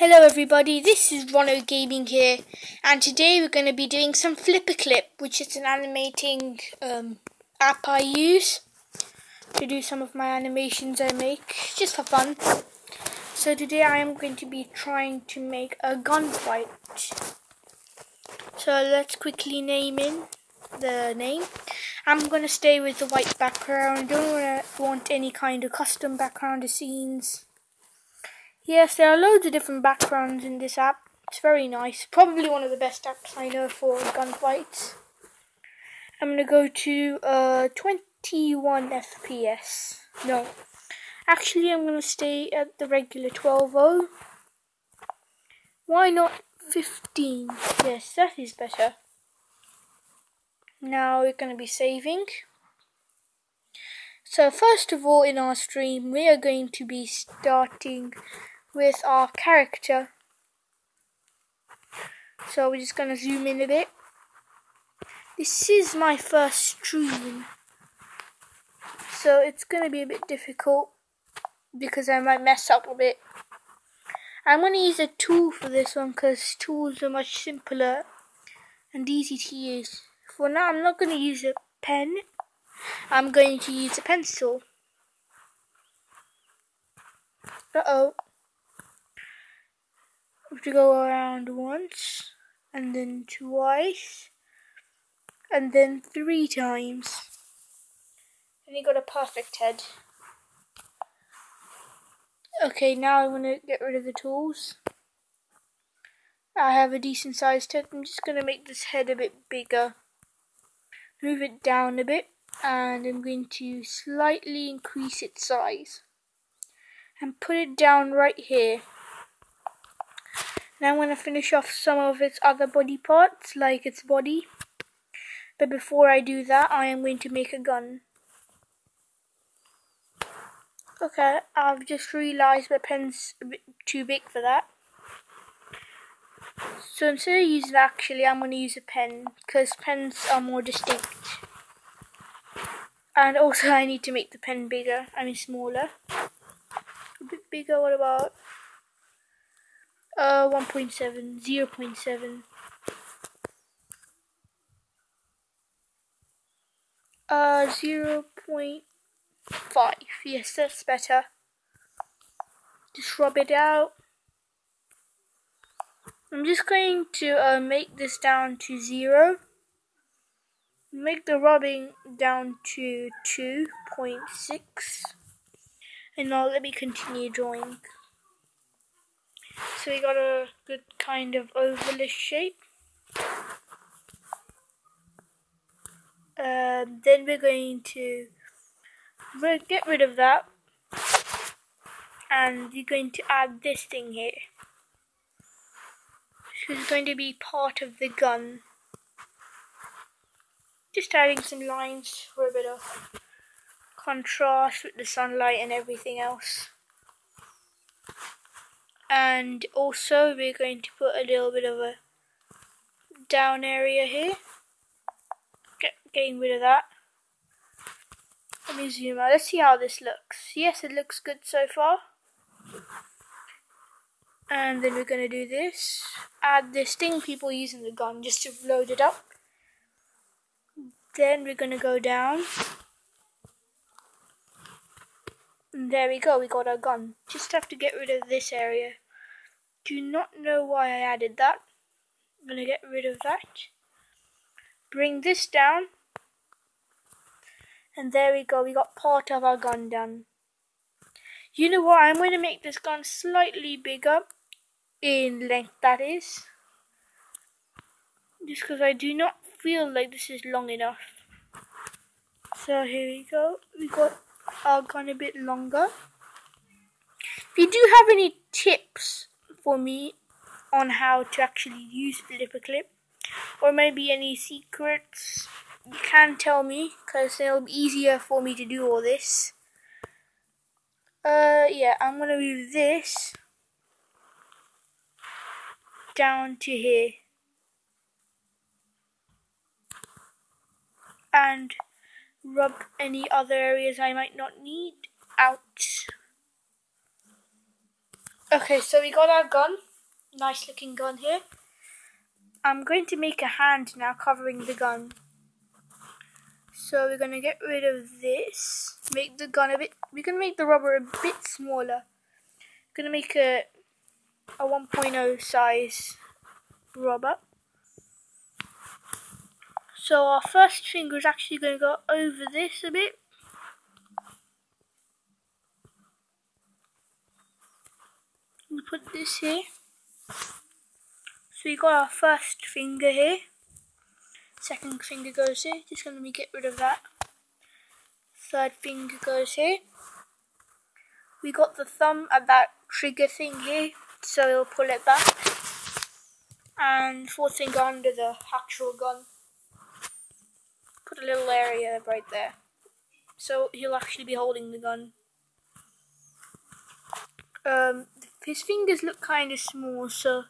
Hello everybody, this is Rono Gaming here, and today we're going to be doing some flipaclip, which is an animating app I use to do some of my animations I make, just for fun. So today I am going to be trying to make a gunfight. So let's quickly name in the name. I'm going to stay with the white background, don't want any kind of custom background or scenes. Yes, there are loads of different backgrounds in this app. It's very nice. Probably one of the best apps I know for gunfights. I'm going to go to 21 FPS. No. Actually, I'm going to stay at the regular 12.0. Why not 15? Yes, that is better. Now we're going to be saving. So first of all in our stream, we are going to be starting with our character. So we're just going to zoom in a bit. This is my first stream, so it's going to be a bit difficult because I might mess up a bit. I'm going to use a tool for this one because tools are much simpler and easy to use. For now I'm not going to use a pen, I'm going to use a pencil. Uh-oh. We have to go around once, and then twice, and then 3 times. And you got a perfect head. Okay, now I'm going to get rid of the tools. I have a decent sized head. I'm just going to make this head a bit bigger. Move it down a bit, and I'm going to slightly increase its size. And put it down right here. Now I'm going to finish off some of its other body parts, like its body. But before I do that, I am going to make a gun. Okay, I've just realised my pen's a bit too big for that. So instead of using that, actually, I'm going to use a pen, because pens are more distinct. And also I need to make the pen bigger, smaller. A bit bigger, what about 1.7, 0.7. 0.5. Yes, that's better. Just rub it out. I'm just going to make this down to 0. Make the rubbing down to 2.6. And now let me continue drawing. So we got a good kind of ovalish shape. Then we're going to get rid of that, and you're going to add this thing here. This is going to be part of the gun. Just adding some lines for a bit of contrast with the sunlight and everything else. And also we're going to put a little bit of a down area here. Getting rid of that. Let me zoom out. Let's see how this looks. Yes, it looks good so far. And then we're going to do this. Add this thing people use in the gun just to load it up. Then we're going to go down. And there we go, we got our gun. Just have to get rid of this area. Do not know why I added that. I'm going to get rid of that. Bring this down. And there we go, we got part of our gun done. You know what, I'm going to make this gun slightly bigger in length, that is. Just because I do not feel like this is long enough. So here we go, we got our gun a bit longer. If you do have any tips for me on how to actually use flipaclip, or maybe any secrets, you can tell me, because it'll be easier for me to do all this. Yeah, I'm going to move this down to here. And rub any other areas I might not need out. Okay, so we got our gun. nice looking gun here. I'm going to make a hand now covering the gun. So we're going to get rid of this, make the gun a bit, we're going to make the rubber a bit smaller. We're going to make a 1.0 size rubber. So our first finger is actually going to go over this a bit. We put this here. So we got our first finger here. Second finger goes here. Just going to get rid of that. Third finger goes here. We got the thumb at that trigger thing here, so we'll pull it back. And fourth finger under the actual gun. Put a little area right there. So he'll actually be holding the gun. His fingers look kind of small, so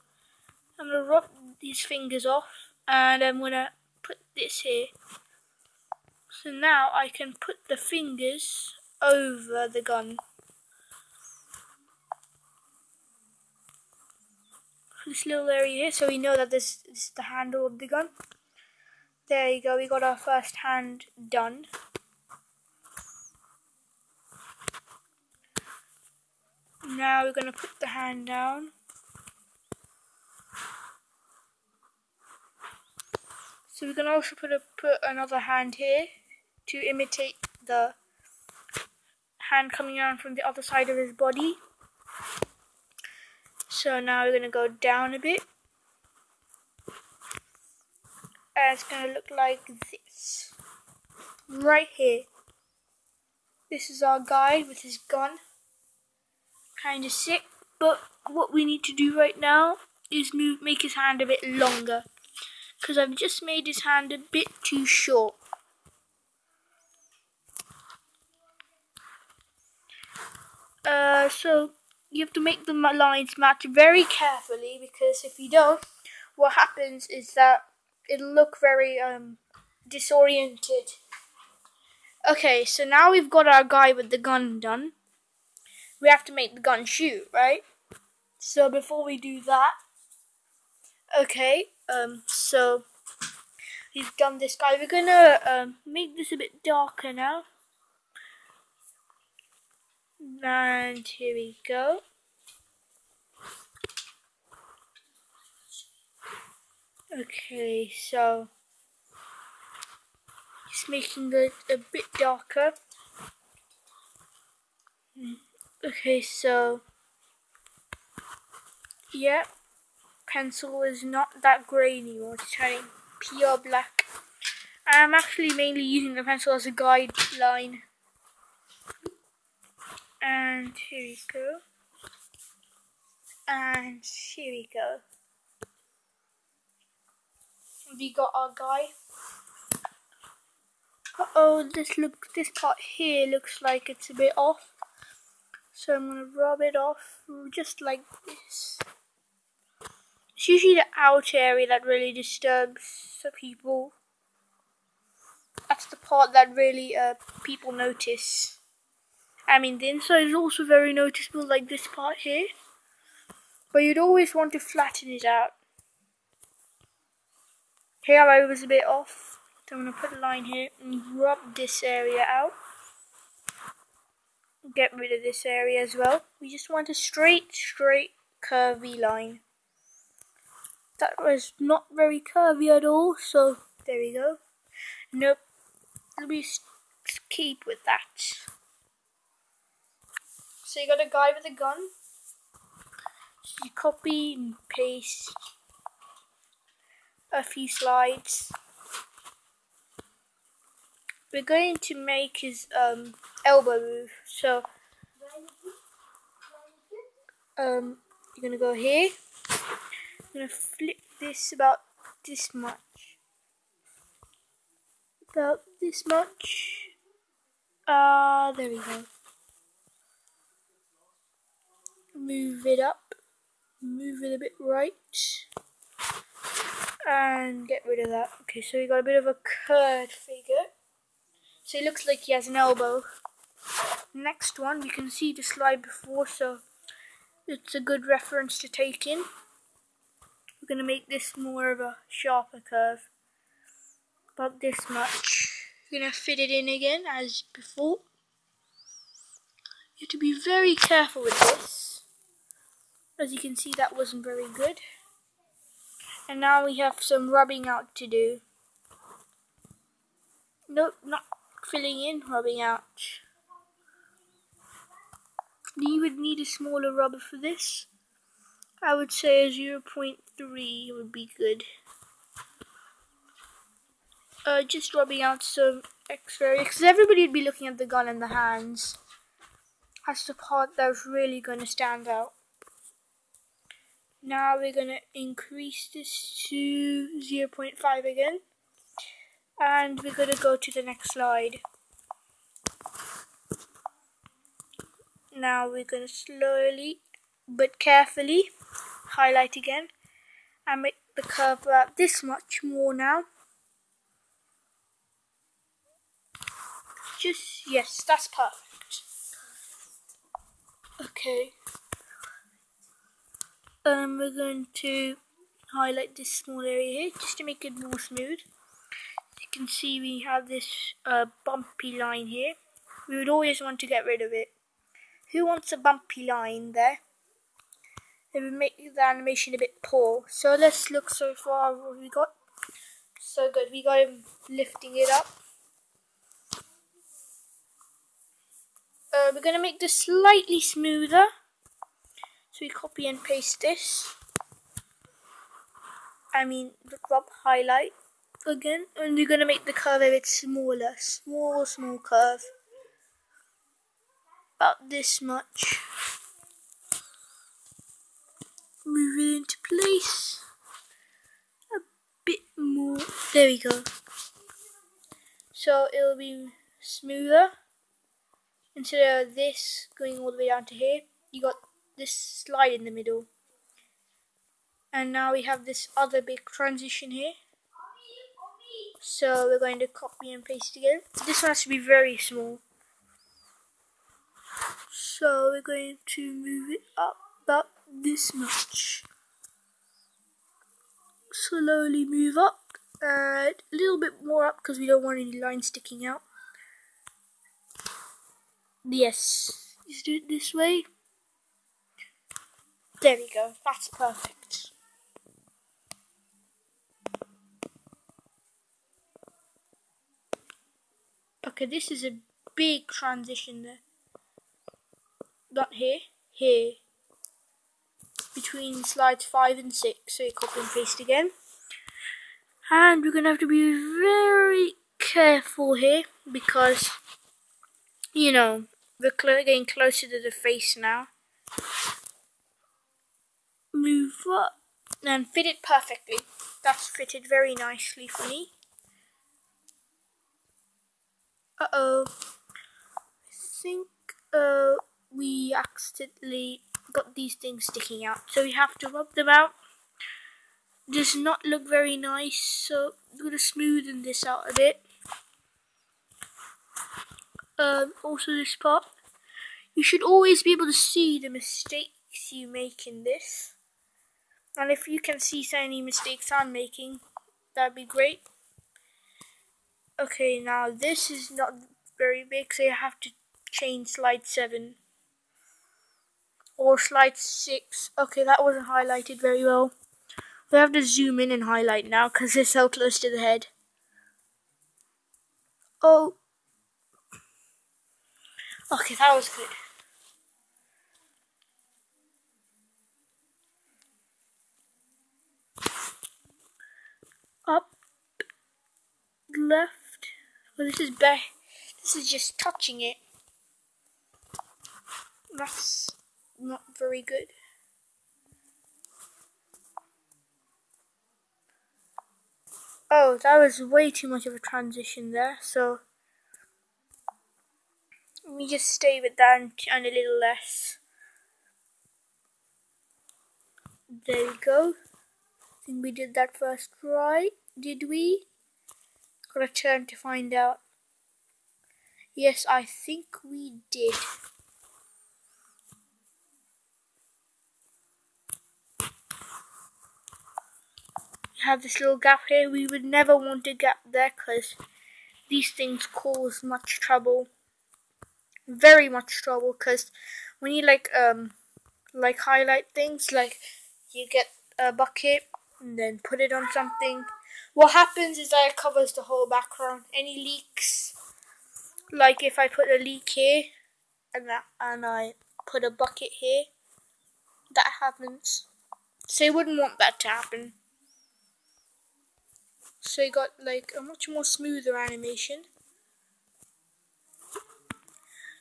I'm going to rub these fingers off and I'm going to put this here. So now I can put the fingers over the gun. This little area here, so we know that this is the handle of the gun. There you go, we got our first hand done. Now we're going to put the hand down. So we're going to also put another hand here to imitate the hand coming down from the other side of his body. So now we're going to go down a bit. And it's going to look like this. Right here. This is our guy with his gun. Kind of sick, but what we need to do right now is make his hand a bit longer, because I've just made his hand a bit too short. So you have to make the lines match very carefully, because if you don't, what happens is that it'll look very disoriented. Okay, so now we've got our guy with the gun done. We have to make the gun shoot, right? So before we do that, okay, so we've done this guy. We're gonna make this a bit darker now. And here we go. Okay, so just making it a bit darker. Okay, so yeah, pencil is not that grey anymore, it's turning pure black. I'm actually mainly using the pencil as a guideline. And here we go. And here we go. We got our guy. Uh-oh, this part here looks like it's a bit off. So I'm going to rub it off just like this. It's usually the outer area that really disturbs the people. That's the part that really people notice. I mean, the inside is also very noticeable, like this part here. But you'd always want to flatten it out. Here I was a bit off. So I'm going to put a line here and rub this area out. Get rid of this area as well. We just want a straight curvy line. That was not very curvy at all, so there we go. Nope, we keep with that. So you got a guy with a gun. So you copy and paste a few slides. We're going to make his elbow move. So you're gonna go here. I'm gonna flip this about this much. About this much. There we go. Move it up. Move it a bit right. And get rid of that. Okay, so we got a bit of a curved figure. So it looks like he has an elbow. Next one, you can see the slide before, so it's a good reference to take in. going to make this more of a sharper curve. About this much. You're going to fit it in again as before. You have to be very careful with this. As you can see, that wasn't very good. And now we have some rubbing out to do. Nope, not filling in, rubbing out. You would need a smaller rubber for this. I would say a 0.3 would be good. Just rubbing out some extra, because everybody would be looking at the gun and the hands. That's the part that's really going to stand out. Now we're going to increase this to 0.5 again. And we're going to go to the next slide. Now we're going to slowly but carefully highlight again and make the curve about this much more now. Yes, that's perfect. Okay. We're going to highlight this small area here just to make it more smooth. You can see we have this bumpy line here. We would always want to get rid of it. Who wants a bumpy line there? It would make the animation a bit poor. So let's look so far what we got. So good, we got him lifting it up. We're going to make this slightly smoother. So we copy and paste this. Highlight again. And we're going to make the curve a bit smaller. Small curve. About this much. Move it into place. A bit more. There we go. So it'll be smoother. Instead of this going all the way down to here, you got this slide in the middle. And now we have this other big transition here. So we're going to copy and paste again. This one has to be very small. So we're going to move it up about this much. Slowly move up. A little bit more up because we don't want any lines sticking out. Yes, just do it this way. There we go, that's perfect. Okay, this is a big transition there. Not here, here. Between slides 5 and 6, so you copy and paste again. And we're going to have to be very careful here because, you know, we're getting closer to the face now. Move up and fit it perfectly. That's fitted very nicely for me. Uh-oh. I think we accidentally got these things sticking out. So we have to rub them out. Does not look very nice. So I'm going to smoothen this out a bit. Also this part. You should always be able to see the mistakes you make in this. And if you can see any mistakes I'm making, that'd be great. Okay, now this is not very big, so you have to change slide 7. Or slide 6. Okay, that wasn't highlighted very well. We have to zoom in and highlight now because it's so close to the head. Oh. Okay, that was good. Up, left. Well, this is bad. This is just touching it. That's not very good. Oh, that was way too much of a transition there. So let me just stay with that and a little less. There we go. I think we did that first right. Did we? Gotta turn to find out. Yes, I think we did. have this little gap here. We would never want a gap there because these things cause much trouble, very much trouble. Because when you like highlight things, like you get a bucket and then put it on something, what happens is that it covers the whole background. Any leaks, like if I put a leak here and I put a bucket here, that happens. So you wouldn't want that to happen. So you got like a much more smoother animation.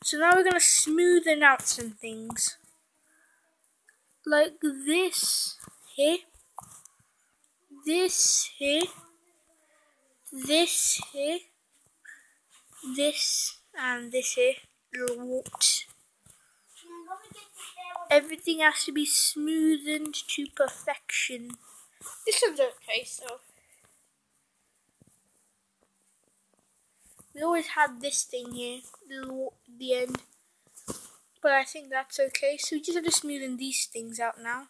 So now we're gonna smoothen out some things. Like this here. This here. This here. This and this here. Little wart. Everything has to be smoothened to perfection. This one's okay, so. We always had this thing here, little wart at the end. But I think that's okay, so we just have to smoothen these things out now.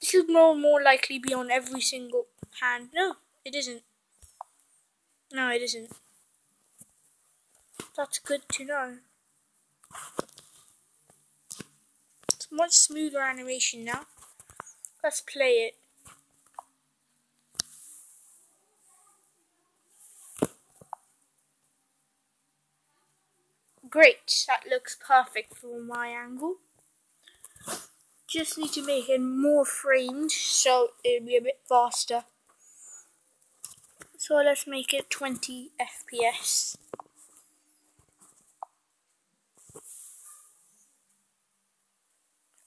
This should more likely be on every single hand. No, it isn't. No, it isn't. That's good to know. It's much smoother animation now. Let's play it. Great, that looks perfect from my angle. Just need to make it more framed so it'll be a bit faster. So let's make it 20 FPS.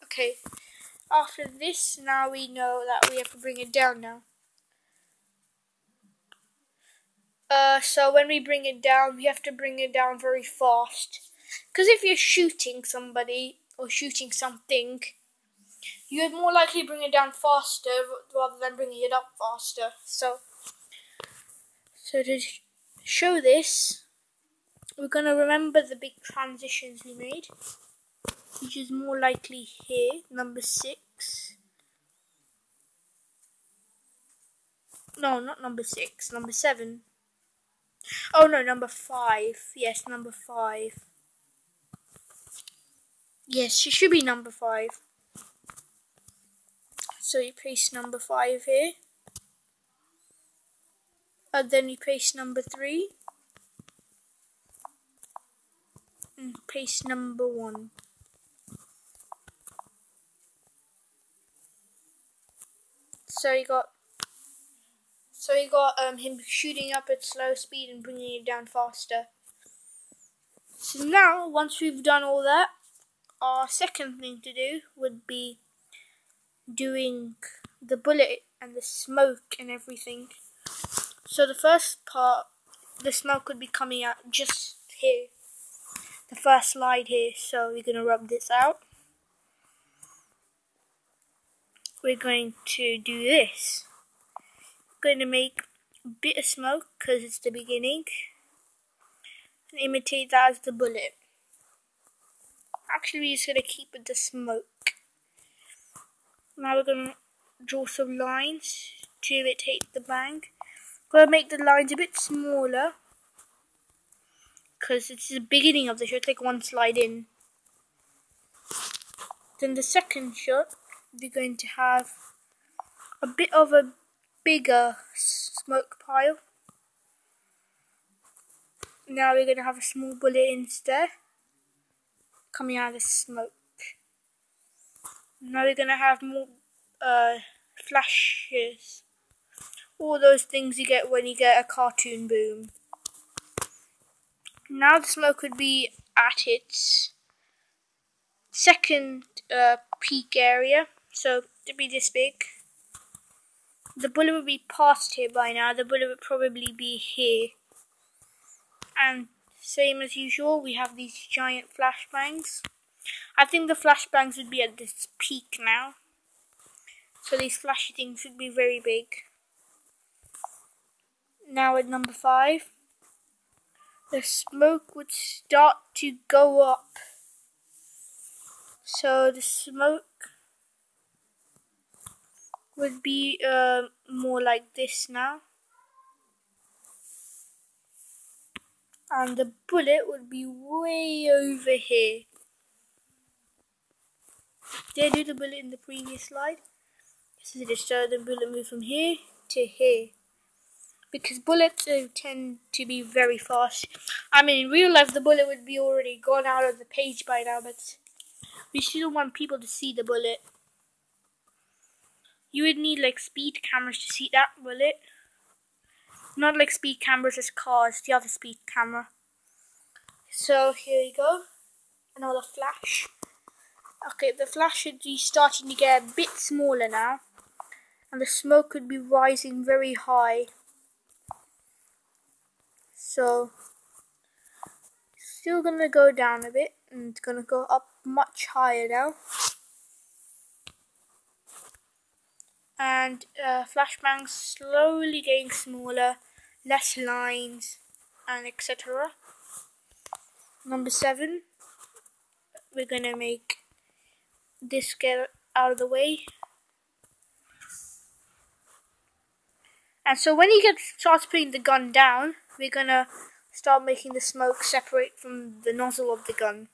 Okay, after this, now we know that we have to bring it down now. So when we bring it down, we have to bring it down very fast. Because if you're shooting somebody or shooting something, you would more likely bring it down faster rather than bringing it up faster. So to show this, we're going to remember the big transitions we made, which is more likely here, number 6. No, not number 6, number 7. Oh no, number 5. Yes, number 5. Yes, she should be number 5. So you paste number 5 here. And then you paste number 3. And paste number 1. So you got him shooting up at slow speed and bringing it down faster. So now, once we've done all that, our second thing to do would be doing the bullet and the smoke and everything. So the first part, the smoke would be coming out just here. The first slide here, so we're going to rub this out. We're going to do this. We're going to make a bit of smoke because it's the beginning. And imitate that as the bullet. Actually, we're just going to keep it the smoke. Now we're going to draw some lines to imitate the bang. Going to make the lines a bit smaller because it's the beginning of the shot. Take one slide in. Then the second shot, we're going to have a bit of a bigger smoke pile. Now we're going to have a small bullet instead, coming out of the smoke. Now we're going to have more flashes. All those things you get when you get a cartoon boom. Now the smoke would be at its second peak area, so it'd be this big. The bullet would be past here by now. The bullet would probably be here. And same as usual, we have these giant flashbangs. I think the flashbangs would be at this peak now. So these flashy things would be very big. Now at number 5, the smoke would start to go up. So the smoke would be more like this now. And the bullet would be way over here. Did I do the bullet in the previous slide? This is it. So the bullet moved from here to here. Because bullets tend to be very fast. I mean, in real life, the bullet would be already gone out of the page by now, but we still want people to see the bullet. You would need like speed cameras to see that bullet. Not like speed cameras as cars, the other speed camera. So here we go. Another flash. Okay, the flash should be starting to get a bit smaller now. And the smoke could be rising very high. So, still gonna go down a bit, and it's gonna go up much higher now. And flashbangs slowly getting smaller, less lines, and etc. Number 7, we're gonna make this get out of the way. And so when he starts putting the gun down, we're gonna start making the smoke separate from the nozzle of the gun.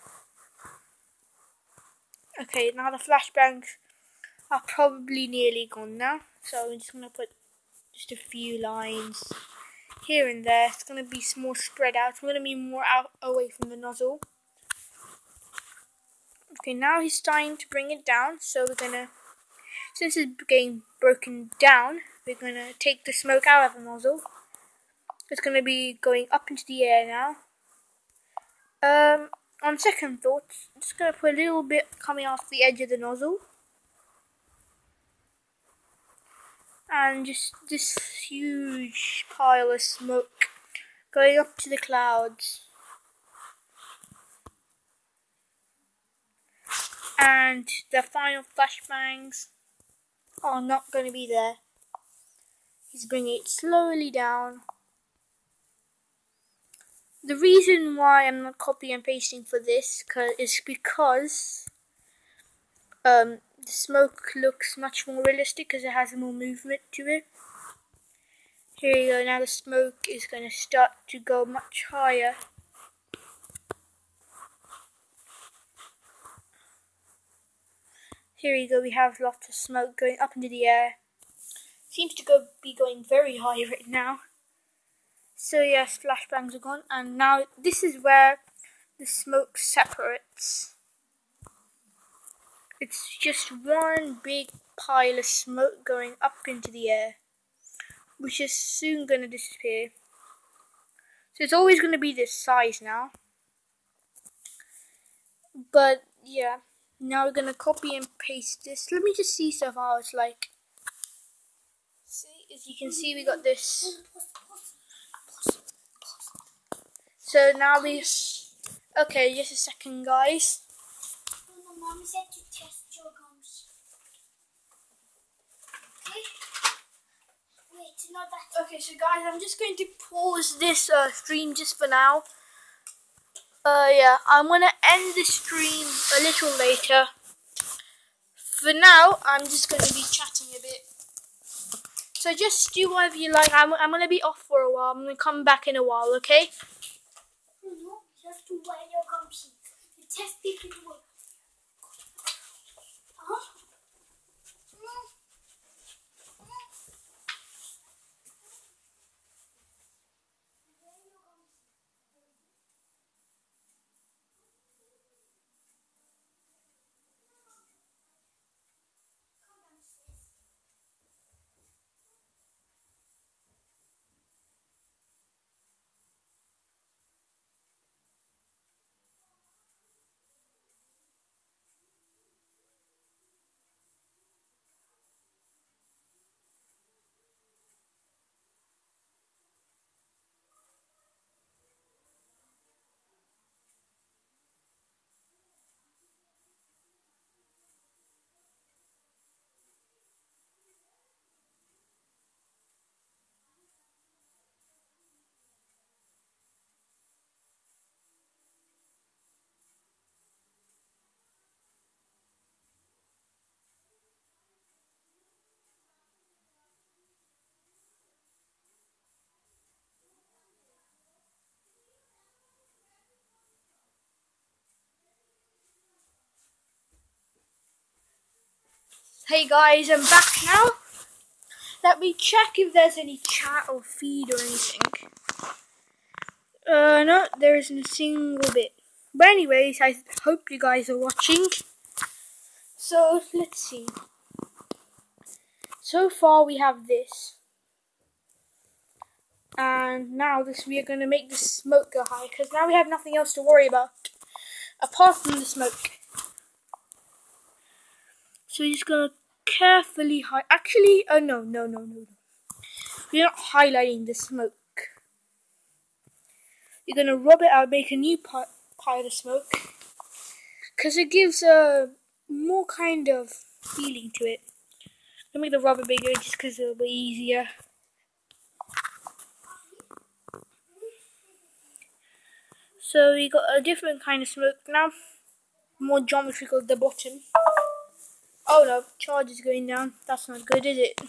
Okay, now the flashbangs are probably nearly gone now. So we're just gonna put just a few lines here and there. It's gonna be more spread out. It's gonna be more out away from the nozzle. Okay, now he's starting to bring it down. So we're gonna, since it's getting broken down, we're gonna take the smoke out of the nozzle. It's gonna be going up into the air now. On second thoughts, I'm just gonna put a little bit coming off the edge of the nozzle. And just this huge pile of smoke going up to the clouds. And the final flashbangs are not going to be there. He's bringing it slowly down. The reason why I'm not copy and pasting for this is because the smoke looks much more realistic because it has more movement to it. Here you go, now the smoke is going to start to go much higher. Here you go, we have lots of smoke going up into the air. Seems to be going very high right now. So yes, flashbangs are gone, and now this is where the smoke separates. It's just one big pile of smoke going up into the air, which is soon going to disappear. So it's always going to be this size now. But yeah, now we're going to copy and paste this. Let me just see so far it's like. See, as you can see, we got this. So now we. Okay, just a second, guys. Mom said to test your gums. Okay? Wait, not that. Okay, so guys, I'm just going to pause this stream just for now. Yeah, I'm gonna end the stream a little later. For now, I'm just gonna be chatting a bit. So just do whatever you like. I'm gonna be off for a while. I'm gonna come back in a while, okay? No, you have to wear your gums. The test if it works. Hey guys, I'm back now. Let me check if there's any chat or feed or anything. No, there isn't a single bit. But anyways, I hope you guys are watching. So, let's see. So far we have this. And now we are going to make the smoke go high, because now we have nothing else to worry about apart from the smoke. So you're just going to carefully hide. Actually, no. We're not highlighting the smoke. You're going to rub it out, make a new pile of smoke, because it gives a more kind of feeling to it. Let me make the rubber bigger just because it'll be easier. So we got a different kind of smoke now, more geometrical at the bottom. Oh no, charge is going down. That's not good, is it?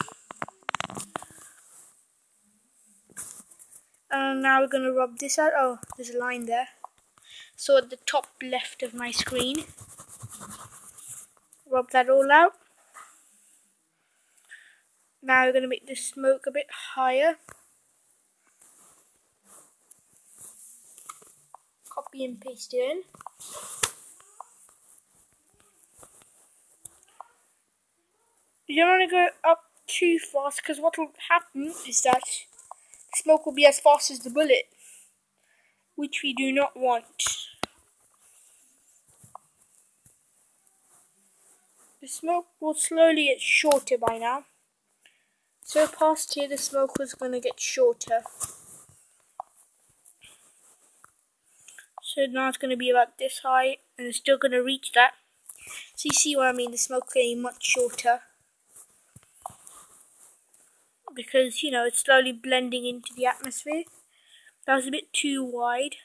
And now we're going to rub this out. Oh, there's a line there. So at the top left of my screen, rub that all out. Now we're going to make the smoke a bit higher. Copy and paste it in. You don't want to go up too fast, because what will happen is that the smoke will be as fast as the bullet, which we do not want. The smoke will slowly get shorter by now. So past here the smoke was going to get shorter. So now it's going to be about this high, and it's still going to reach that. So you see what I mean, the smoke getting much shorter. Because, you know, it's slowly blending into the atmosphere. That was a bit too wide.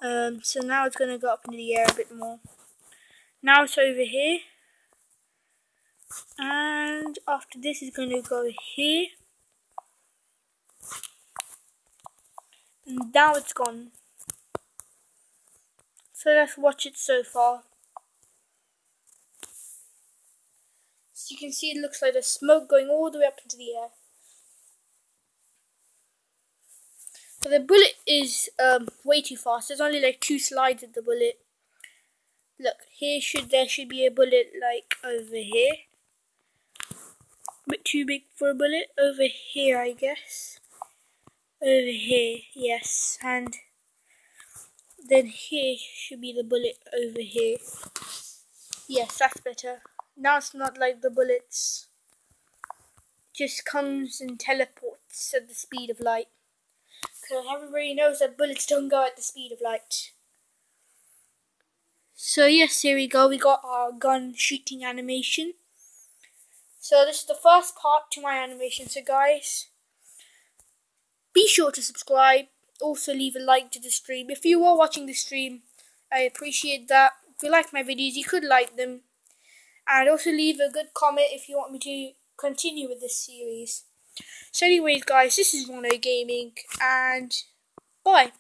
So now it's going to go up into the air a bit more. Now it's over here. And after this it's going to go here. And now it's gone. So let's watch it so far. So you can see it looks like the smoke going all the way up into the air. But the bullet is way too fast. There's only like 2 slides of the bullet. Look, there should be a bullet like over here. A bit too big for a bullet. Over here, I guess. Over here, yes. And then here should be the bullet over here. Yes, that's better. Now it's not like the bullets just comes and teleports at the speed of light. Because everybody knows that bullets don't go at the speed of light. So yes, here we go. We got our gun shooting animation. So this is the first part to my animation. So guys, be sure to subscribe. Also leave a like to the stream. If you are watching the stream, I appreciate that. If you like my videos, you could like them. And also leave a good comment if you want me to continue with this series. So anyways guys, this is Mono Gaming, and bye.